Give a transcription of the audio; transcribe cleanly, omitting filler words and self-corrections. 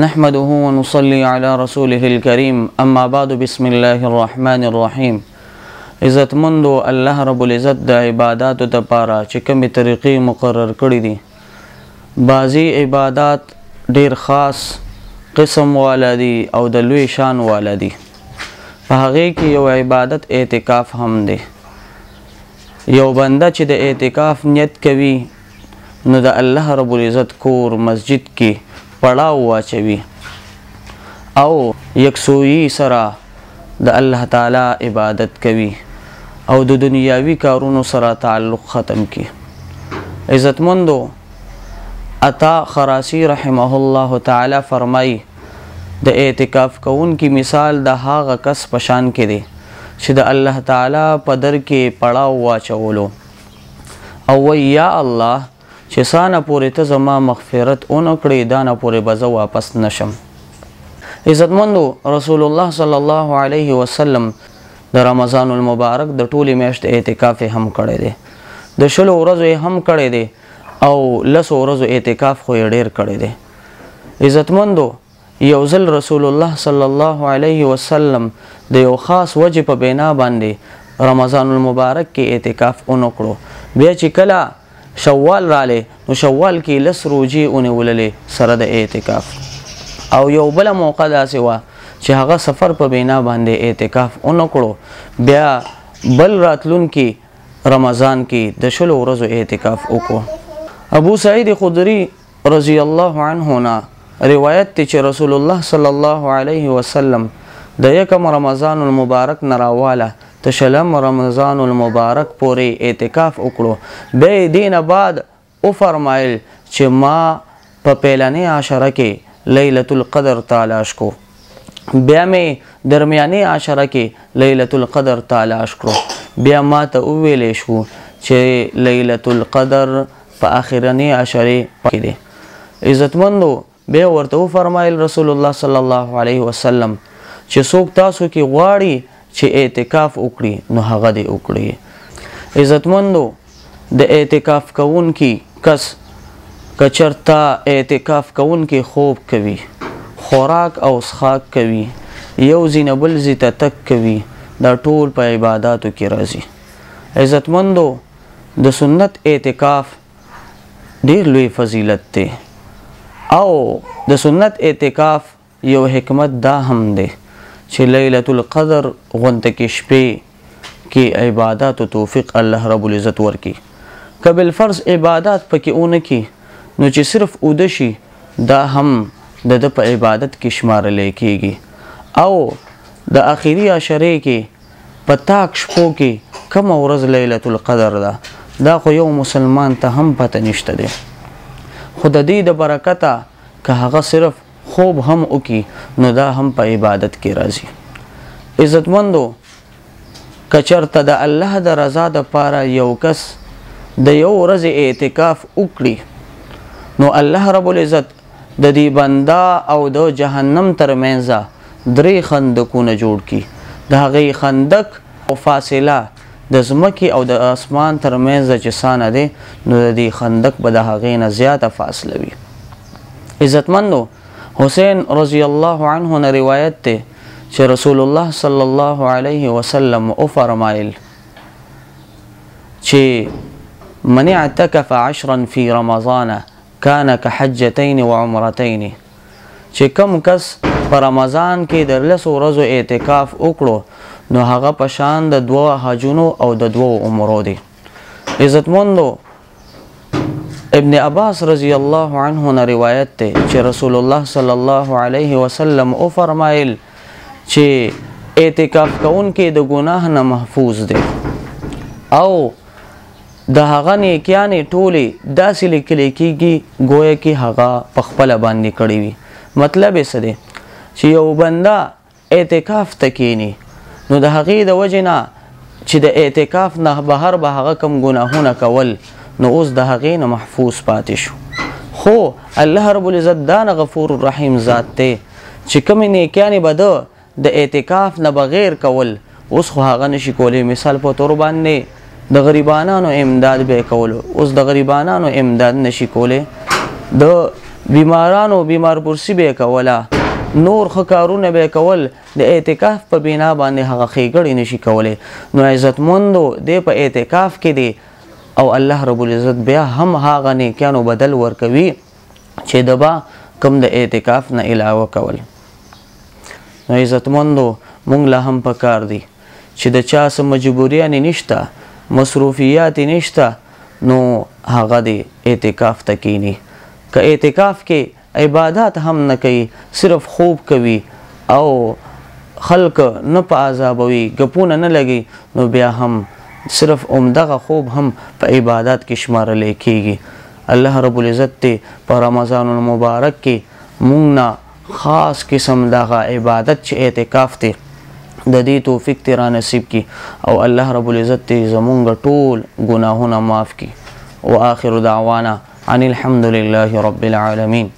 نحمده ونصلي على رسوله الكريم اما بعد بسم الله الرحمن الرحیم. عزتمندو الله رب العزت د عباداتو لپاره چې کومې طریقې مقرر کړي دي، بعضی عبادات ډیر خاص قسم والا دي او د لوی شان والا دي. په هغې کې یو عبادت اعتکاف هم دی. یو بنده چې د اعتکاف نیت کوي نو د الله رب العزت کور مسجد کې پړاو واچوي او یکسویی سره د الله تعالی عبادت کوي او د دنیاوي کارونو سره تعلق ختم کی. عزتمندو عطا خراسی رحمه الله تعالی فرمای د اعتکاف کوونکی مثال د هغه کس په شان کې دی چې د الله تعالی په در کې پړاو واچولو او وی یا الله چې سانه پورې ته زما مغفرت اونکړې دانه پورې به زه واپس نشم. عزتمندو رسول الله صلی الله علیه وسلم د رمضان المبارک د ټولې میاشتې اعتکاف هم کړی دی، د 20 ورځو هم کړی دی او 10 ورځو اعتکاف خو یې ډېر کړی دی. عزتمندو یو ځل رسول الله صلی الله علیه وسلم د یو خاص وجه په بنا باندې رمضان المبارک کې اعتکاف اونکړو. بیا چې کله شوال رالی نو شوال کې 10 روجې اونیوللې سره د اعتکاف، او یو بله موقع داسې وه چې هغه سفر په بنا باندې اعتکاف اونکړو. بیا بل راتلونکي رمضان کې د 20 ورځو اعتکاف وکړو. ابو سعید خدری رضی الله عنه نه روایت دی چې رسول الله صلی الله علیه وسلم د 1 رمضان المبارک نه راواله د 20 رمضان المبارک پورې اعتکاف وکړو. بیا دین بعد او فرمایل چې ما په پیلنۍ عشره کې لیلة القدر تلاش کو، بیا مې درمیاني عشره کې لیلة القدر تلاش کړو، بیا ما ته وویلی شو چې لیلة القدر په اخرنۍ عشرې کې دی. عزتمندو بیا ورته وفرمایل رسول الله صلی الله علیه وسلم چې څوک تاسو کې غواړي چې اعتکاف وکړي نو هغه دې وکړي. عزتمندو د اعتکاف کوونکي کس که چېرته اعتکاف کوونکي خوب کوي، خوراک او څښاک کوي، یو ځای نه بل ځای ته تګ کوي، دا ټول په عباداتو کې راځي. عزتمندو د سنت اعتکاف ډېر لوی فضیلت دی او د سنت اعتکاف یو حکمت دا هم دی چې لیلة القدر غونته کې شپې کې عبادات و توفیق الله رب العزت ورکي. که بالفرض عبادات پکې اونکي نو چې صرف اوده شي دا هم د په عبادت کې شمارلی کیږي. او د اخري عشرې کې په تاک شپو کې کومه ورځ لیلة القدر ده دا خو یو مسلمان ته هم پته نشته دی، خو د دې د برکته که هغه صرف خوب هم وکي نو دا هم په عبادت کې راځي. عزتمندو که چېرته د الله د رضا دپاره یو کس د یو ورځې اعتکاف وکړي نو الله رب العزت د دې بنده او د جهنم ترمنځه 3 خندقونه جوړ کړي. د هغې خندق او فاصله د ځمکې او د اسمان ترمنځ چې څانه دی نو د دې خندق به د هغې نه زیاته فاصله وي. عزتمندو حسین رضی الله عنه نه روایت دی چې رسول الله صلی الله علیه وسلم او فرمایل چې من اعتکف 10 فی رمضان کان کحجتین و عمرتین، چې کم کس په رمضان کې د 10 ورځو اعتکاف وکړو نو هغه په شان د 2 حجونو او د 2 عمرو دی. عزتمندو ابن عباس رضی الله عنه نه روایت دی چې رسول الله صلی الله علیه وسلم او فرمایل چې اعتکاف کوونکی د ګناه نه محفوظ دی او د هغه نیکیانې ټولې داسې لیکلی کېږي گویا کې هغه په خپله باندې کړې وي. مطلب یې څه دی چې یو بنده اعتکاف ته کښېني نو د هغې د وجې نه چې د اعتکاف نه بهر به هغه کم ګناهونه کول نو اوس د هغې نه محفوظ پاتې شو. خو الله رب العزت دا نه غفور الرحیم ذات دی چې کومې نیکیانې به ده د اعتکاف نه بغیر کول اوس خو هغه نشي کولی. مثال په طور باندې د غریبانانو امداد به کولو، اوس د غریبانانو امداد نشي کولی. د بیمارانو بیمار پرسی به کوله، نور ښه کارونه به کول، د اعتکاف په بنا باندې هغه ښېګړې نشي کولی. نو عزتمندو دی په اعتکاف کې دی او الله رب العزت بیا هم هغه نیکیانو بدل ورکوي چې د با کم د اعتکاف نه علاوه کول. نو عزتمندو مونږ له هم پکار دی چې د چا څه مجبوریانې نشته، مصروفیات نشته، نو هغه د اعتکاف ته کینی. که اعتکاف کې عبادات هم نه کوي، صرف خوب کوي او خلق نه په عذابوي، ګپونه نه لګي، نو بیا هم صرف عمدغه خوب هم په عبادات کې شمارلی کیږي. الله رب العزت ته په رمضان المبارک کې مونږ نه خاص قسم دغه عبادت چې اعتکاف ته د دې توفیق ته را نصیب کی او الله رب العزت ته زمونږ ټول ګناهونه معاف کی. واخر دعوانا ان الحمد لله رب العالمين.